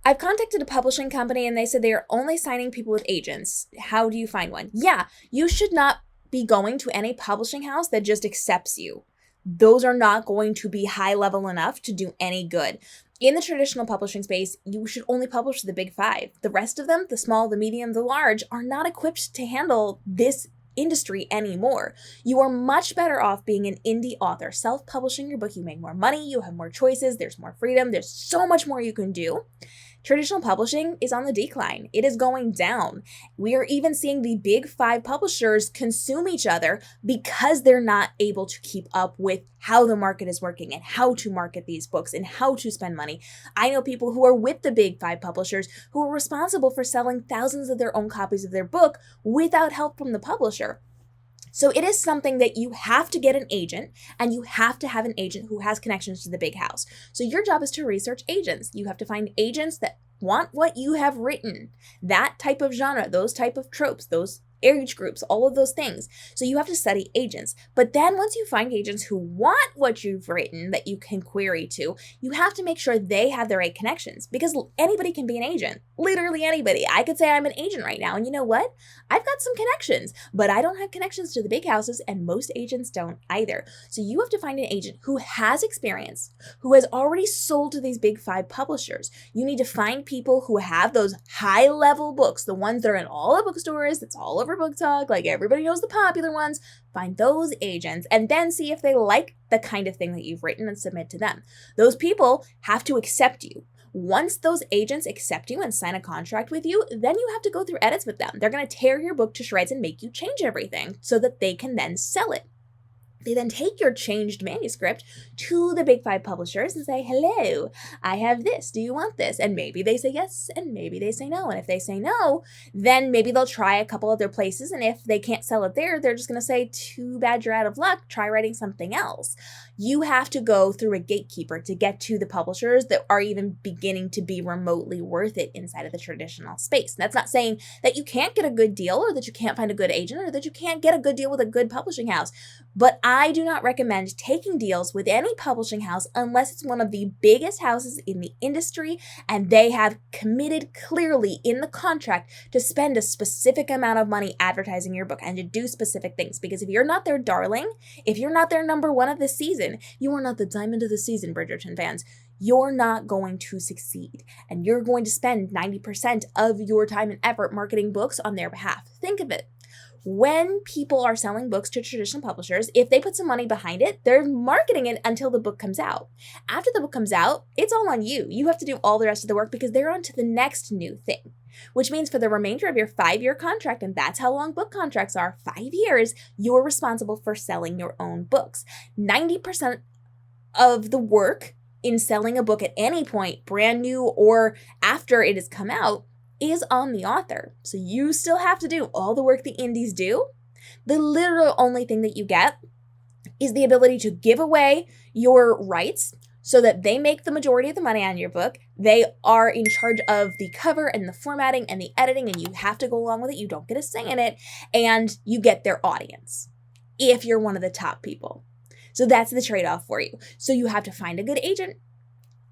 I've contacted a publishing company and they said they are only signing people with agents. How do you find one? Yeah, you should not be going to any publishing house that just accepts you. Those are not going to be high level enough to do any good. In the traditional publishing space, you should only publish the big five. The rest of them, the small, the medium, the large, are not equipped to handle this industry anymore. You are much better off being an indie author. Self-publishing your book, you make more money, you have more choices, there's more freedom, there's so much more you can do. Traditional publishing is on the decline. It is going down. We are even seeing the big five publishers consume each other because they're not able to keep up with how the market is working and how to market these books and how to spend money. I know people who are with the big five publishers who are responsible for selling thousands of their own copies of their book without help from the publisher. So it is something that you have to get an agent, and you have to have an agent who has connections to the big house. So your job is to research agents. You have to find agents that want what you have written, that type of genre, those type of tropes, those age groups, all of those things. So you have to study agents. But then once you find agents who want what you've written that you can query to, you have to make sure they have the right connections, because anybody can be an agent. Literally anybody. I could say I'm an agent right now, and you know what? I've got some connections, but I don't have connections to the big houses, and most agents don't either. So you have to find an agent who has experience, who has already sold to these big five publishers. You need to find people who have those high-level books, the ones that are in all the bookstores, that's all over Book Talk, like everybody knows the popular ones. Find those agents and then see if they like the kind of thing that you've written and submit to them. Those people have to accept you. Once those agents accept you and sign a contract with you, then you have to go through edits with them. They're going to tear your book to shreds and make you change everything so that they can then sell it. They then take your changed manuscript to the big five publishers and say, hello, I have this. Do you want this? And maybe they say yes, and maybe they say no. And if they say no, then maybe they'll try a couple other places. And if they can't sell it there, they're just going to say, too bad you're out of luck. Try writing something else. You have to go through a gatekeeper to get to the publishers that are even beginning to be remotely worth it inside of the traditional space. And that's not saying that you can't get a good deal, or that you can't find a good agent, or that you can't get a good deal with a good publishing house. But I do not recommend taking deals with any publishing house unless it's one of the biggest houses in the industry and they have committed clearly in the contract to spend a specific amount of money advertising your book and to do specific things. Because if you're not their darling, if you're not their number one of the season, you are not the diamond of the season, Bridgerton fans. You're not going to succeed, and you're going to spend 90% of your time and effort marketing books on their behalf. Think of it. When people are selling books to traditional publishers, if they put some money behind it, they're marketing it until the book comes out. After the book comes out, it's all on you. You have to do all the rest of the work because they're on to the next new thing, which means for the remainder of your 5-year contract, and that's how long book contracts are, 5 years, you're responsible for selling your own books. 90% of the work in selling a book at any point, brand new or after it has come out, is on the author. So you still have to do all the work the indies do. The literal only thing that you get is the ability to give away your rights so that they make the majority of the money on your book. They are in charge of the cover and the formatting and the editing, and you have to go along with it. You don't get a say in it, and you get their audience if you're one of the top people. So that's the trade-off for you. So you have to find a good agent,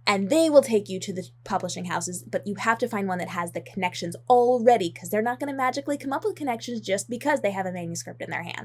and they will take you to the publishing houses, but you have to find one that has the connections already, because they're not going to magically come up with connections just because they have a manuscript in their hand.